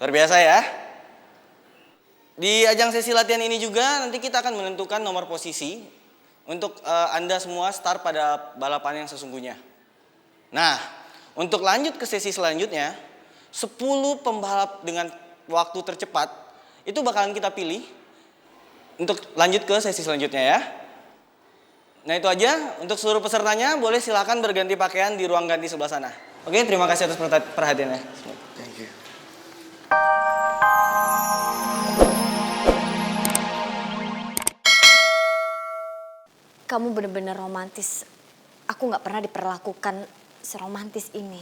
Luar biasa ya. Di ajang sesi latihan ini juga nanti kita akan menentukan nomor posisi untuk Anda semua start pada balapan yang sesungguhnya. Nah, untuk lanjut ke sesi selanjutnya, 10 pembalap dengan waktu tercepat itu bakalan kita pilih untuk lanjut ke sesi selanjutnya ya. Nah itu aja, untuk seluruh pesertanya boleh silakan berganti pakaian di ruang ganti sebelah sana. Oke, terima kasih atas perhatiannya. Thank you. Kamu bener-bener romantis. Aku gak pernah diperlakukan seromantis ini.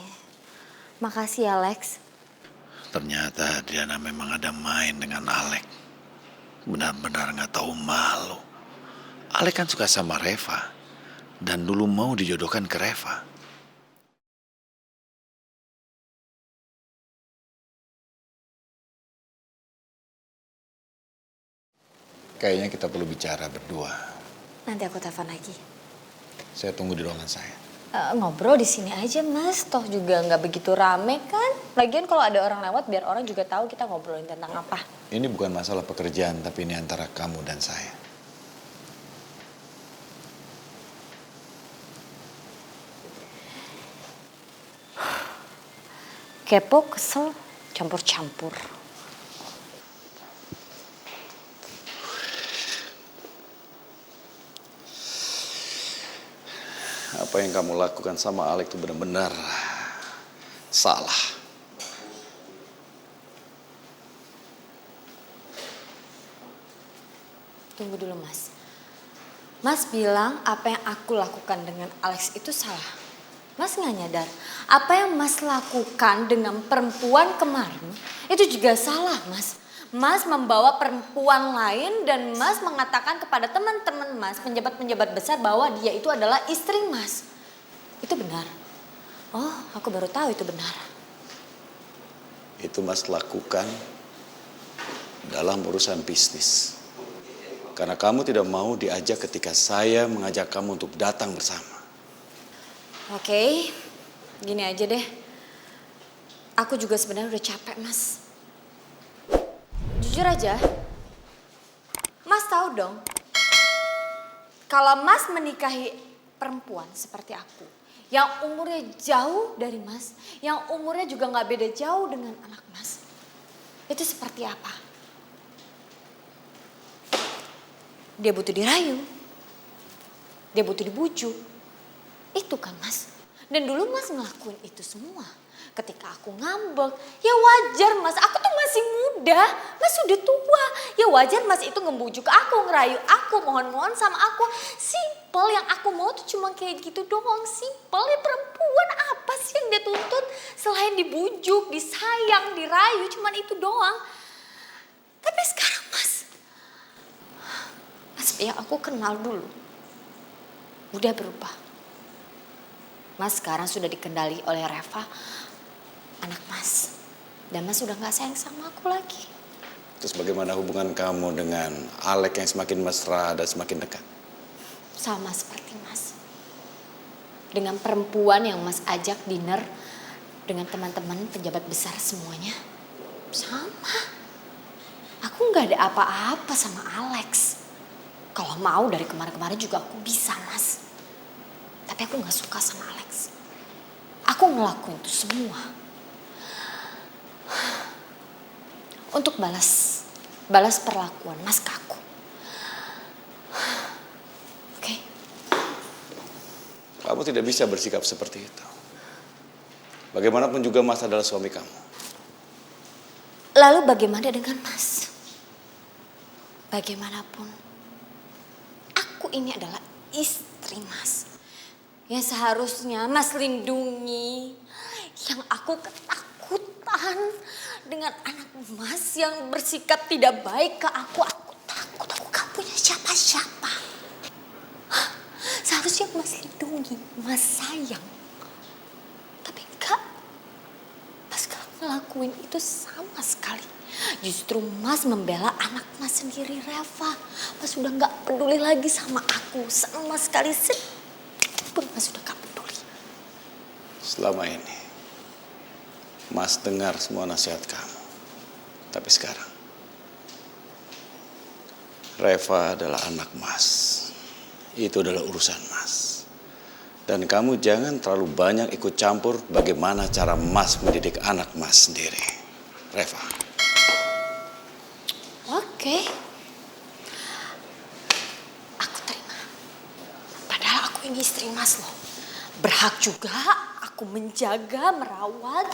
Makasih ya, Lex. Ternyata Diana memang ada main dengan Alek. Benar-benar gak tahu malu. Alek kan suka sama Reva. Dan dulu mau dijodohkan ke Reva. Kayaknya kita perlu bicara berdua. Nanti aku telepon lagi. Saya tunggu di ruangan saya. Ngobrol di sini aja, Mas. Toh juga nggak begitu rame kan. Lagian kalau ada orang lewat biar orang juga tahu kita ngobrolin tentang apa. Ini bukan masalah pekerjaan, tapi ini antara kamu dan saya. Kepo, kesel, campur-campur. Apa yang kamu lakukan sama Alek itu benar-benar salah. Tunggu dulu, Mas. Mas bilang apa yang aku lakukan dengan Alex itu salah. Mas nggak nyadar apa yang Mas lakukan dengan perempuan kemarin itu juga salah, Mas. Mas membawa perempuan lain dan Mas mengatakan kepada teman-teman Mas, penjabat-penjabat besar bahwa dia itu adalah istri Mas. Itu benar. Oh, aku baru tahu itu benar. Itu Mas lakukan dalam urusan bisnis. Karena kamu tidak mau diajak ketika saya mengajak kamu untuk datang bersama. Oke, gini aja deh. Aku juga sebenarnya udah capek, Mas. Jujur aja, Mas tahu dong, kalau Mas menikahi perempuan seperti aku, yang umurnya jauh dari Mas, yang umurnya juga nggak beda jauh dengan anak Mas, itu seperti apa? Dia butuh dirayu, dia butuh dibujuk, itu kan Mas. Dan dulu Mas ngelakuin itu semua. Ketika aku ngambek, ya wajar Mas, aku tuh masih muda, Mas sudah tua. Ya wajar Mas itu ngebujuk aku, ngerayu aku, mohon-mohon sama aku. Simple, yang aku mau tuh cuma kayak gitu doang. Simple, ya perempuan apa sih yang dia tuntut? Selain dibujuk, disayang, dirayu, cuman itu doang. Tapi sekarang Mas yang aku kenal dulu udah berubah. Mas sekarang sudah dikendali oleh Reva, anak Mas. Dan Mas sudah gak sayang sama aku lagi. Terus bagaimana hubungan kamu dengan Alek yang semakin mesra dan semakin dekat? Sama seperti Mas. Dengan perempuan yang Mas ajak dinner dengan teman-teman pejabat besar semuanya. Sama. Aku gak ada apa-apa sama Alex. Kalau mau dari kemarin-kemarin juga aku bisa, Mas. Tapi aku gak suka sama Alex. Aku ngelakuin itu semua untuk balas perlakuan Mas ke aku. Oke? Kamu tidak bisa bersikap seperti itu. Bagaimanapun juga Mas adalah suami kamu. Lalu bagaimana dengan Mas? Bagaimanapun, aku ini adalah istri Mas. Yang seharusnya Mas lindungi. Yang aku ketakutan dengan anak Mas yang bersikap tidak baik ke aku. Aku takut, aku gak punya siapa-siapa. Seharusnya Mas lindungi, Mas sayang. Tapi enggak. Mas gak ngelakuin itu sama sekali. Justru Mas membela anak Mas sendiri, Reva. Mas udah gak peduli lagi sama aku. Sama sekali pun Mas udah gak peduli. Selama ini Mas dengar semua nasihat kamu. Tapi sekarang, Reva adalah anak Mas. Itu adalah urusan Mas. Dan kamu jangan terlalu banyak ikut campur bagaimana cara Mas mendidik anak Mas sendiri. Reva. Oke. Aku terima. Padahal aku ini istri Mas loh. Berhak juga aku menjaga, merawat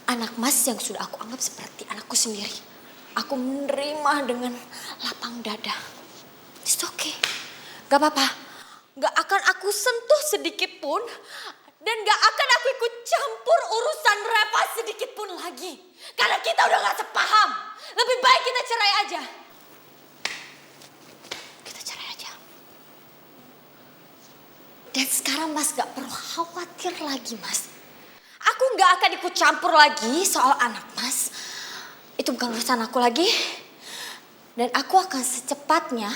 anak Mas yang sudah aku anggap seperti anakku sendiri. Aku menerima dengan lapang dada. It's okay. Gak apa-apa. Gak akan aku sentuh sedikit pun. Dan gak akan aku ikut campur urusan Reva sedikit pun lagi. Karena kita udah gak sepaham. Lebih baik kita cerai aja. Kita cerai aja. Dan sekarang Mas gak perlu khawatir lagi, Mas. Aku gak akan ikut campur lagi soal anak Mas. Itu bukan urusan aku lagi. Dan aku akan secepatnya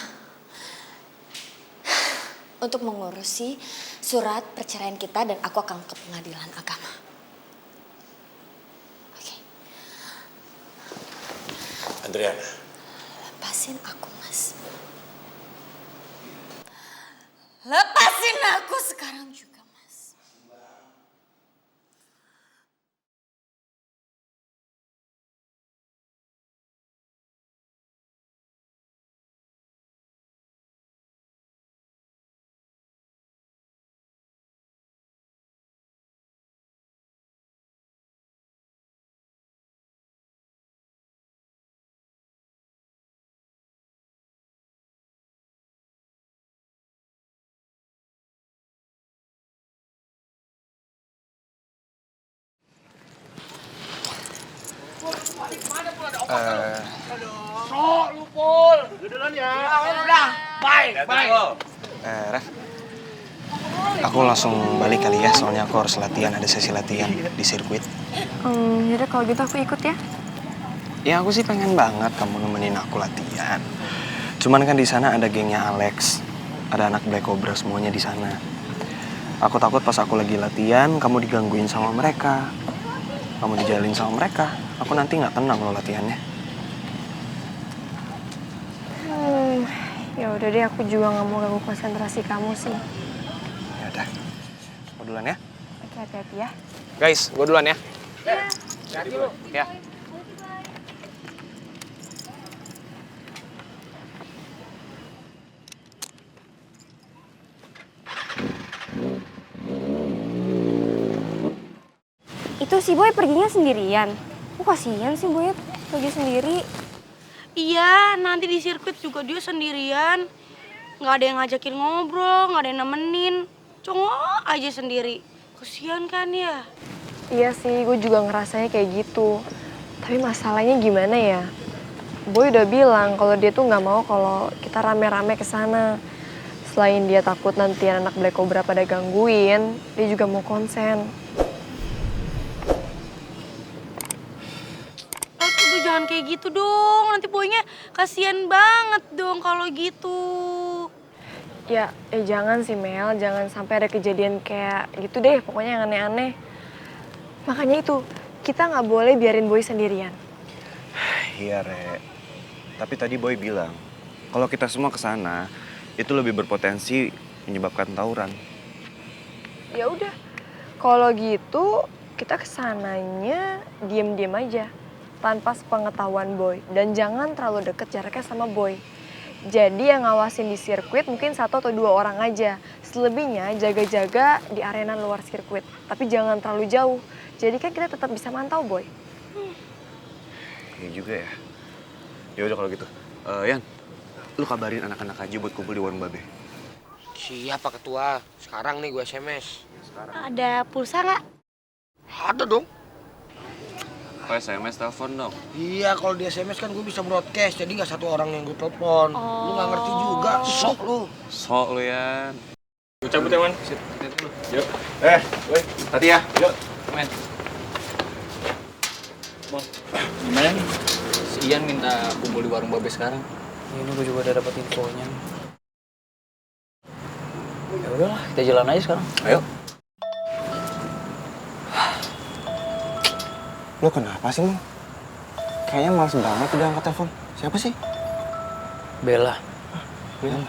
untuk mengurusi surat perceraian kita dan aku akan ke pengadilan agama. Oke. Adriana. Lepasin aku, Mas. Lepasin aku sekarang juga, Mas. Ref, aku langsung balik kali ya, soalnya aku harus latihan, ada sesi latihan di sirkuit. Yaudah kalau gitu aku ikut ya. Ya aku sih pengen banget kamu nemenin aku latihan. Cuman kan di sana ada gengnya Alex, ada anak Black Cobra semuanya di sana. Aku takut pas aku lagi latihan, kamu digangguin sama mereka, kamu dijalin sama mereka. Aku nanti nggak tenang loh latihannya. Ya udah deh, aku juga nggak mau ganggu konsentrasi kamu sih. Ya udah, aku duluan ya. Oke, hati-hati ya. Guys, gue duluan ya. Hati-hati lu. Ya. Itu si Boy perginya sendirian. Kok kasihan sih Boy pergi sendiri. Iya, nanti di sirkuit juga dia sendirian. Nggak ada yang ngajakin ngobrol, nggak ada yang nemenin. Congok aja sendiri. Kasian kan ya? Iya sih, gue juga ngerasanya kayak gitu. Tapi masalahnya gimana ya? Boy udah bilang kalau dia tuh nggak mau kalau kita rame-rame ke sana. Selain dia takut nanti anak Black Cobra pada gangguin, dia juga mau konsen. Aduh, jangan kayak gitu dong. Nanti boynya kasian banget dong kalau gitu. Ya, jangan sih Mel, jangan sampai ada kejadian kayak gitu deh, pokoknya yang aneh-aneh. Makanya itu, kita nggak boleh biarin Boy sendirian. Iya, Re. Tapi tadi Boy bilang, kalau kita semua ke sana, itu lebih berpotensi menyebabkan tawuran. Ya udah, kalau gitu kita kesananya diem-diem aja, tanpa sepengetahuan Boy. Dan jangan terlalu deket jaraknya sama Boy. Jadi yang ngawasin di sirkuit mungkin 1 atau 2 orang aja. Selebihnya jaga-jaga di arena luar sirkuit. Tapi jangan terlalu jauh. Jadi kan kita tetap bisa mantau Boy. Iya juga ya. Ya udah kalau gitu. Yan, lu kabarin anak-anak aja buat kumpul di warung Babe. Siap Pak Ketua, sekarang nih gue SMS. Ada pulsa nggak? Ada dong. Kok SMS telepon dong? Iya, kalau di SMS kan gue bisa broadcast, jadi nggak satu orang yang gue telepon. Lu nggak ngerti juga, sok lu. Sok lu, Yan. Gue cabut ya, Man. Yuk. Woi, hati ya. Yuk. Men. Bang, gimana nih? Si Ian minta kumpul di warung Babe sekarang. Ini gue juga udah dapat infonya. Ya udahlah, kita jalan aja sekarang. Ayo. Lo kenapa sih, Mang? Kayaknya males banget udah angkat telepon. Siapa sih? Bella. Bella.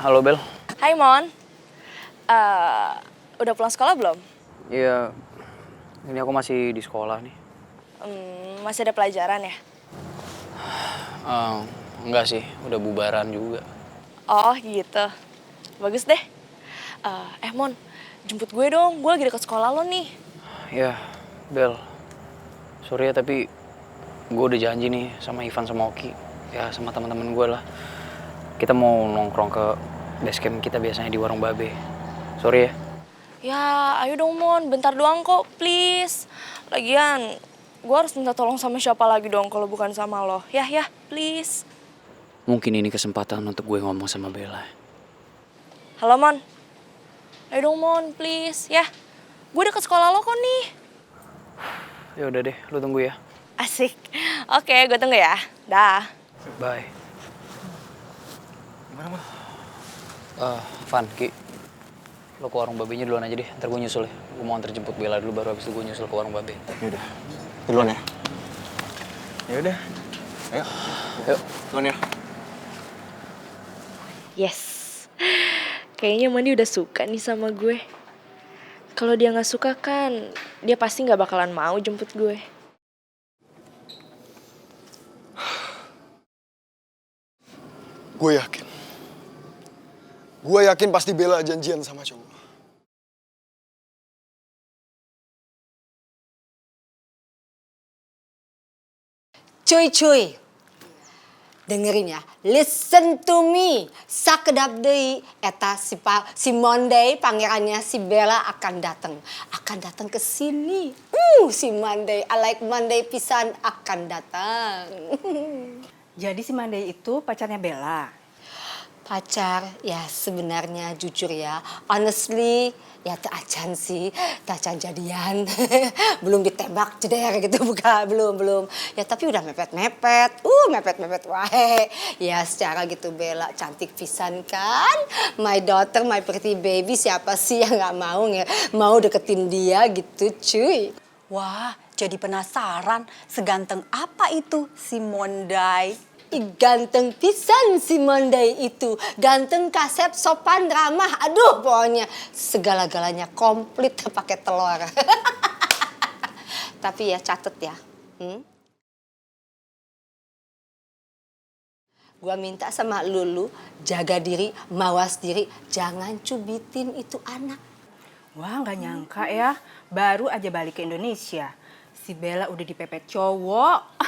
Halo Bel. Hai Mon. Udah pulang sekolah belum? Iya, ini aku masih di sekolah nih. Masih ada pelajaran ya? Enggak sih, udah bubaran juga. Oh gitu. Bagus deh. Mon, jemput gue dong. Gue lagi deket sekolah lo nih. Ya, Bel. Sorry ya, tapi gue udah janji nih sama Ivan sama Oki. Ya, sama teman-teman gue lah. Kita mau nongkrong ke base camp kita biasanya di Warung Babe. Sorry ya. Ya, ayo dong Mon. Bentar doang kok, please. Lagian, gue harus minta tolong sama siapa lagi dong kalau bukan sama lo. Ya, please. Mungkin ini kesempatan untuk gue ngomong sama Bella. Halo Mon. Ayo dong Mon, please. Ya, gue deket sekolah lo kok nih. Ya udah deh, lu tunggu ya. Asik. Oke, gue tunggu ya. Dah. Bye. Gimana, Mon? Van, Ki. Lo ke Warung Babenya duluan aja deh, ntar gue nyusul ya. Gue mau antar jemput Bella dulu, baru habis itu gue nyusul ke Warung Babe. Yaudah, duluan ya. Yaudah, ayo. Yuk. Duluan ya. Yes. Kayaknya Mandi udah suka nih sama gue. Kalau dia gak suka kan, dia pasti gak bakalan mau jemput gue. Gue yakin pasti Bella janjian sama cowok. Cuy, dengerin ya, listen to me. Sakedap deui eta si Monday pangerannya si Bella akan datang ke sini. Si Monday, I like Monday pisan akan datang. Jadi si Monday itu pacarnya Bella? Pacar, ya sebenarnya jujur ya, honestly, ya acan sih, acan jadian, belum ditembak jeder gitu, belum. Ya tapi udah mepet-mepet wae. Ya secara gitu Bella cantik pisan kan, my daughter, my pretty baby, siapa sih yang nggak mau deketin dia gitu cuy. Wah, jadi penasaran seganteng apa itu si Monday? Ganteng pisan si Monday itu. Ganteng, kasep, sopan, ramah. Aduh pokoknya segala-galanya komplit pakai telur. Tapi ya catet ya. Gua minta sama Lulu jaga diri, mawas diri. Jangan cubitin itu anak. Wah, nggak nyangka ya. Baru aja balik ke Indonesia. Si Bella udah dipepet cowok.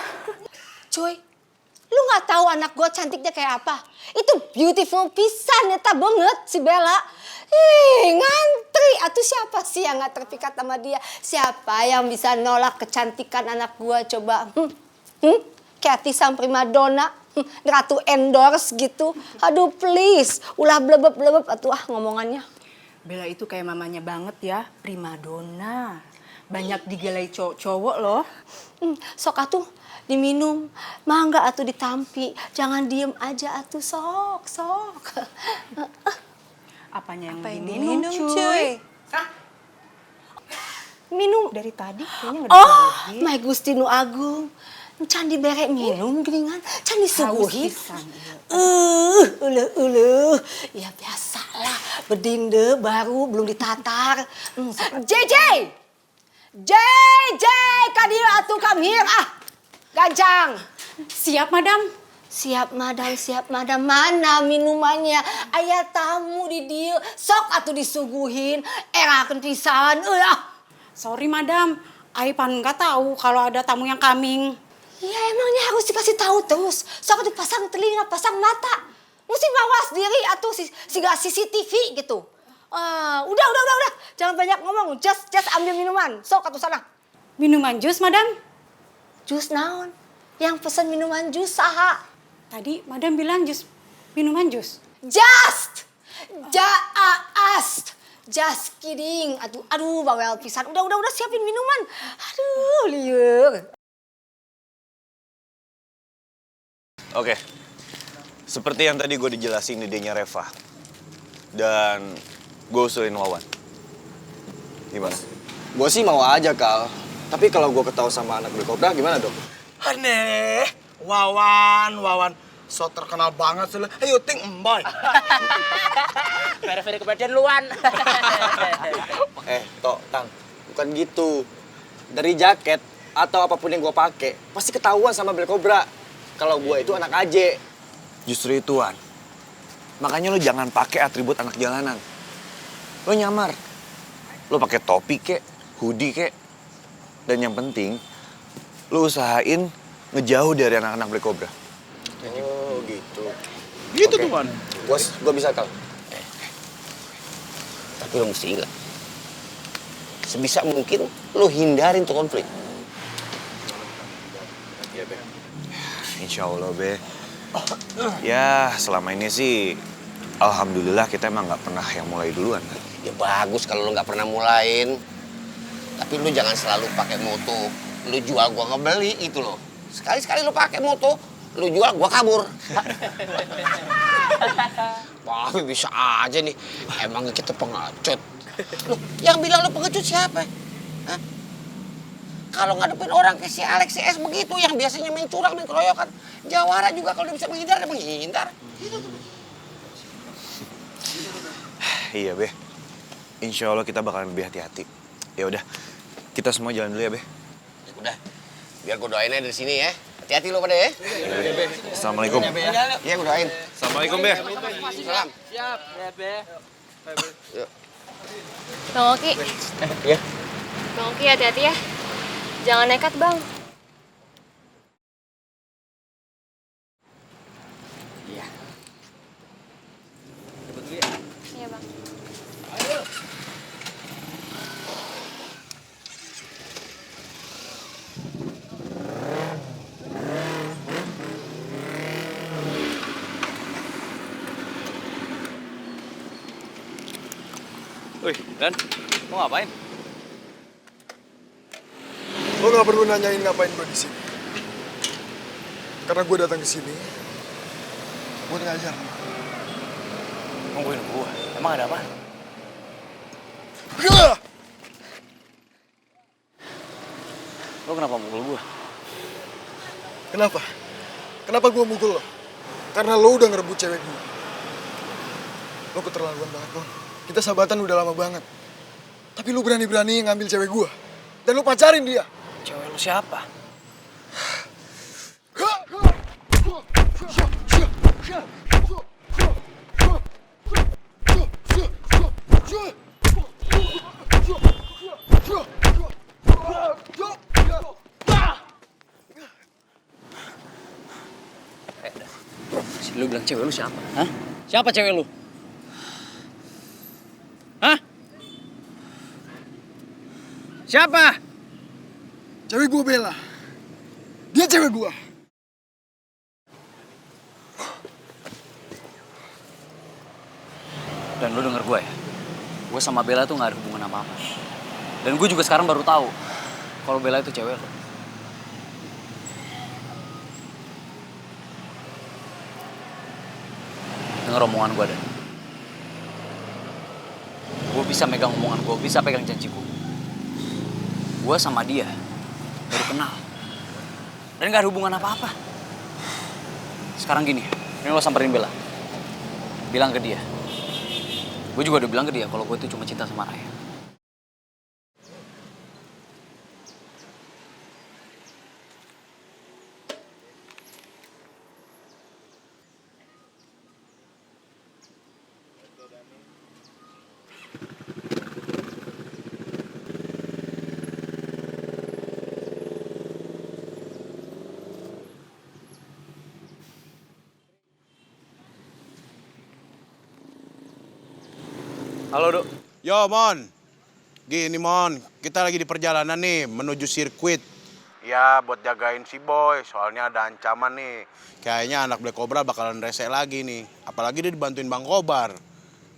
Cuy. Lu gak tahu anak gue cantiknya kayak apa? Itu beautiful pisan, eta banget si Bella. Ngantri. Atuh siapa sih yang gak terpikat sama dia? Siapa yang bisa nolak kecantikan anak gue coba? Kayak sang primadona, ratu endorse gitu. Aduh please, ulah blebeb atuh ngomongannya. Bella itu kayak mamanya banget ya, primadona. Banyak digelai cowok loh. Sok atuh diminum, mangga atuh ditampi, jangan diem aja atuh sok. Apanya yang diminum cuy? Minum dari tadi kayaknya nggak Oh, my Gusti Nu Agung, can dibere minum geuningan, can disuguhi. Ya biasalah, bedinde baru belum ditatar. JJ, kadieu atuh come here Gancang. Siap, Madam. Siap, Madam. Mana minumannya? Aya tamu di dieu. Sok atuh disuguhin. Erakeun pisan. Sorry, Madam. Ai pan nggak tahu kalau ada tamu yang coming. Ya emangnya harus dikasih tahu terus. Sok dipasang telinga, pasang mata. Mesti mawas diri atuh si CCTV gitu. Udah. Jangan banyak ngomong. Just ambil minuman. Sok atuh sana. Minuman jus, Madam? Jus naon? Yang pesen minuman jus saha? Tadi Madam bilang minuman jus. Just kidding. Aduh bawel pisan. Udah siapin minuman. Aduh liur. Oke. Seperti yang tadi gue dijelasin idenya Reva. Dan gue usulin Wawan. Gimana? Gue sih mau aja, Kal. Tapi kalau gue ketawa sama anak Black Cobra gimana dong? Aneh. Wawan. So terkenal banget sih lu. Ayo ting emboy. Veri kebagian luan. Tok, Tang. Bukan gitu. Dari jaket atau apapun yang gue pakai pasti ketahuan sama Black Cobra. Kalau gue itu anak AJ. Justru itu, Wan. Makanya lo jangan pakai atribut anak jalanan. Lo nyamar. Lo pakai topi kek, hoodie kek. Dan yang penting, lo usahain ngejauh dari anak-anak Black Cobra. Oh gitu. Gitu tuh, Wan. Bos, gue bisa kal. Tapi lo mesti ingat. Sebisa mungkin lo hindarin tuh konflik. Iya, Be. Insya Allah, Be. Ya, selama ini sih, alhamdulillah kita emang nggak pernah yang mulai duluan. Ya bagus kalau lo nggak pernah mulain. Tapi lo jangan selalu pakai moto. Lo jual gua ngebeli itu loh. Sekali-sekali lo pakai moto, lo jual gua kabur. Tapi bisa aja nih. Emang kita pengecut. Loh, yang bilang lo pengecut siapa? Hah? Kalau ngadepin orang kayak si Alex CS begitu, yang biasanya main curang, main keroyokan. Jawara juga kalau dia bisa menghindar, dia menghindar. Iya, Be. Insya Allah kita bakalan lebih hati-hati. Ya udah, kita semua jalan dulu ya, Be. Ya udah, biar gue doain aja dari sini ya. Hati-hati lo pada ya. Assalamualaikum. Iya, gue doain. Assalamualaikum, Be. Salam. Siap, ya Be. Yuk. Bang Oki. Iya. Bang Oki hati-hati ya. Jangan nekat, Bang. Iya. Iya, Bang. Wih, Dan, mau ngapain? Lo nggak perlu nanyain ngapain gue di sini. Karena gue datang ke sini buat ngajar. Nungguin gua. Emang ada apa? Lo kenapa mukul gua? Kenapa? Kenapa gue mukul lo? Karena lo udah ngerebut cewek gue. Lo keterlaluan banget lo. Kita sahabatan udah lama banget. Tapi lo berani-berani ngambil cewek gue. Dan lo pacarin dia. Cewek lo siapa? Lu bilang cewek lu siapa? Hah? Siapa cewek lu? Hah? Siapa? Cewek gue Bella. Dia cewek gue. Dan lu denger gue ya? Gue sama Bella tuh gak ada hubungan apa-apa. Dan gue juga sekarang baru tahu kalau Bella itu cewek lo. Denger omongan gue, Dan. Gue bisa megang omongan gue, bisa pegang janji gue. Gue sama dia baru kenal. Dan gak ada hubungan apa-apa. Sekarang gini, ini lo samperin Bella. Bilang ke dia. Gue juga udah bilang ke dia kalau gue itu cuma cinta sama Raya. Halo, Dok. Yo, Mon. Gini, Mon. Kita lagi di perjalanan nih, menuju sirkuit. Ya, buat jagain si Boy. Soalnya ada ancaman nih. Kayaknya anak Black Cobra bakalan rese lagi nih. Apalagi dia dibantuin Bang Kobar.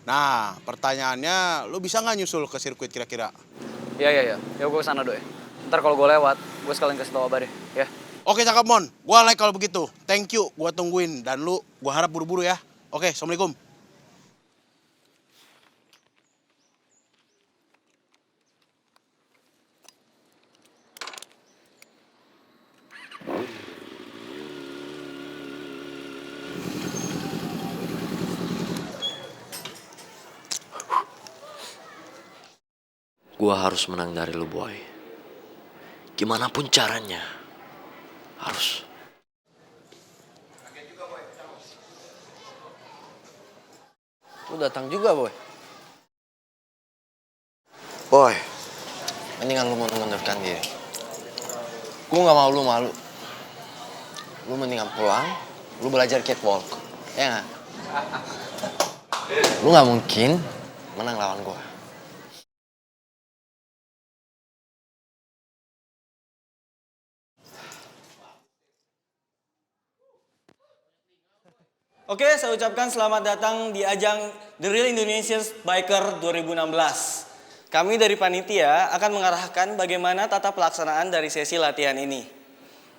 Nah, pertanyaannya, lu bisa nggak nyusul ke sirkuit kira-kira? Iya. Ya gue kesana, Dok ya. Ntar kalau gue lewat, gue sekalian kasih tau kabar ya. Oke, cakep, Mon. Gua like kalau begitu. Thank you. Gua tungguin. Dan lu, gua harap buru-buru ya. Oke, Assalamualaikum. Gua harus menang dari lu, Boy. Gimana pun caranya. Harus. Lu datang juga, Boy. Boy, mendingan lu mengundurkan diri. Gue gak mau lu malu. Lu mendingan pulang, lu belajar catwalk. Ya gak? Lu gak mungkin menang lawan gue. Oke, saya ucapkan selamat datang di ajang The Real Indonesian Biker 2016. Kami dari panitia akan mengarahkan bagaimana tata pelaksanaan dari sesi latihan ini.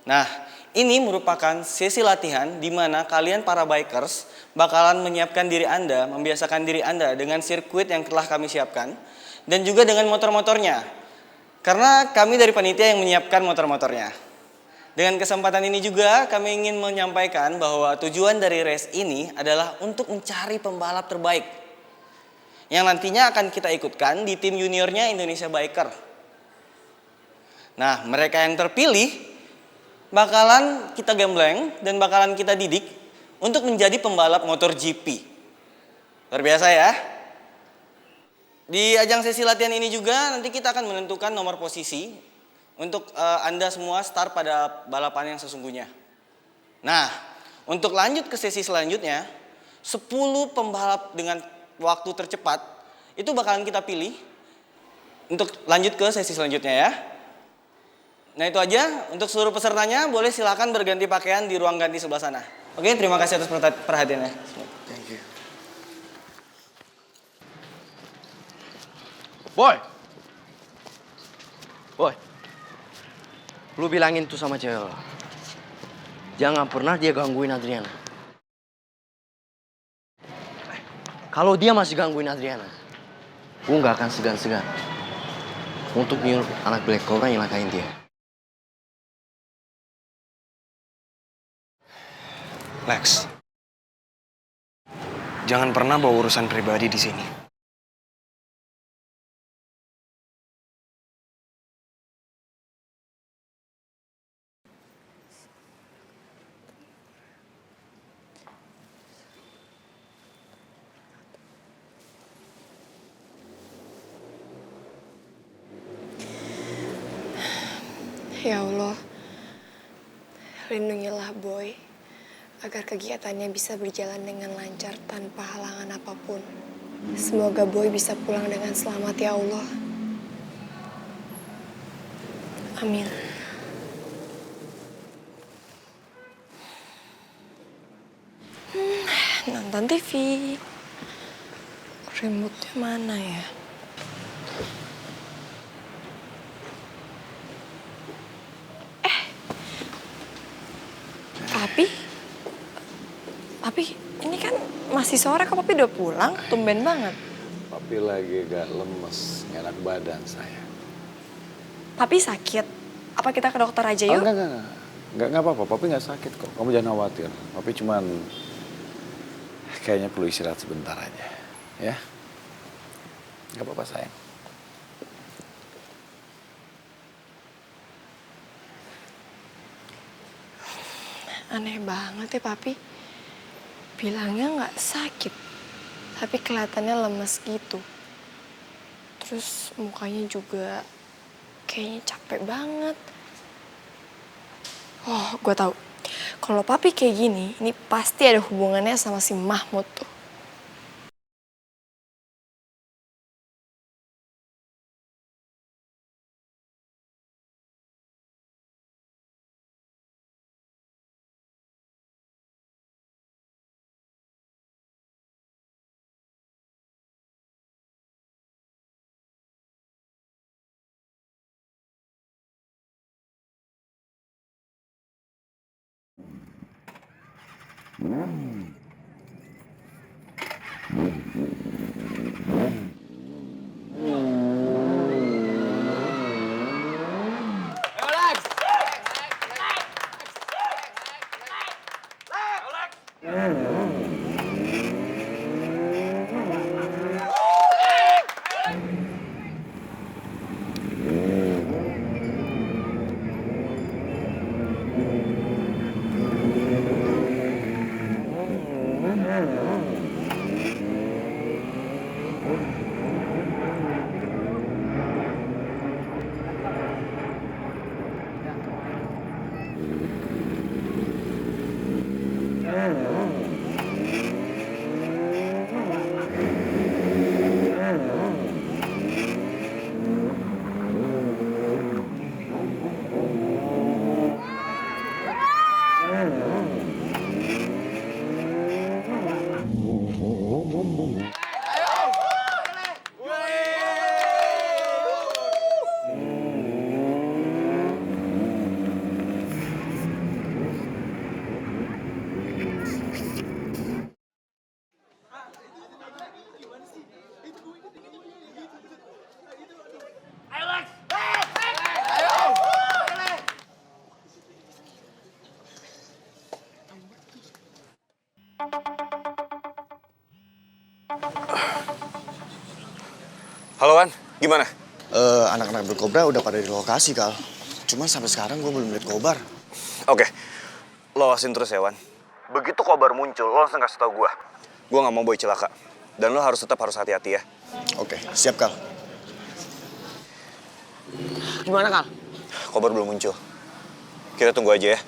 Nah, ini merupakan sesi latihan di mana kalian para bikers bakalan menyiapkan diri Anda, membiasakan diri Anda dengan sirkuit yang telah kami siapkan dan juga dengan motor-motornya. Karena kami dari panitia yang menyiapkan motor-motornya. Dengan kesempatan ini juga kami ingin menyampaikan bahwa tujuan dari race ini adalah untuk mencari pembalap terbaik yang nantinya akan kita ikutkan di tim juniornya Indonesia Biker. Nah, mereka yang terpilih bakalan kita gembleng dan bakalan kita didik untuk menjadi pembalap motor GP. Luar biasa ya. Di ajang sesi latihan ini juga nanti kita akan menentukan nomor posisi untuk Anda semua start pada balapan yang sesungguhnya. Nah, untuk lanjut ke sesi selanjutnya, 10 pembalap dengan waktu tercepat itu bakalan kita pilih untuk lanjut ke sesi selanjutnya ya. Nah itu aja, untuk seluruh pesertanya boleh silakan berganti pakaian di ruang ganti sebelah sana. Oke, terima kasih atas perhatiannya. Thank you. Boy! Boy! Lu bilangin tuh sama cewek lo. Jangan pernah dia gangguin Adriana. Kalau dia masih gangguin Adriana, gue gak akan segan-segan untuk nyuruh anak Black Cobra nyelakain dia. Lex, jangan pernah bawa urusan pribadi di sini. Ya Allah, lindungilah Boy agar kegiatannya bisa berjalan dengan lancar tanpa halangan apapun. Semoga Boy bisa pulang dengan selamat ya Allah. Amin. Nonton TV. Remote-nya mana ya? Papi, ini kan masih sore kok Papi udah pulang, tumben banget. Papi lagi gak lemes, gak enak badan saya. Papi sakit? Apa kita ke dokter aja yuk? Enggak apa-apa, Papi gak sakit kok. Kamu jangan khawatir. Papi cuman kayaknya perlu istirahat sebentar aja. Ya? Gak apa-apa sayang. Aneh banget ya Papi. Bilangnya nggak sakit, tapi kelihatannya lemes gitu. Terus mukanya juga kayaknya capek banget. Oh, gue tahu. Kalau Papi kayak gini, ini pasti ada hubungannya sama si Mahmud tuh. Halo Wan, gimana? Anak-anak Black Cobra udah pada di lokasi, Kal. Cuman sampai sekarang gue belum lihat Kobar. Oke, lo awasin terus ya Wan. Begitu Kobar muncul, lo langsung kasih tau gue. Gue gak mau Boy celaka. Dan lo tetap harus hati-hati ya. Oke, siap, Kal. Gimana, Kal? Kobar belum muncul. Kita tunggu aja ya.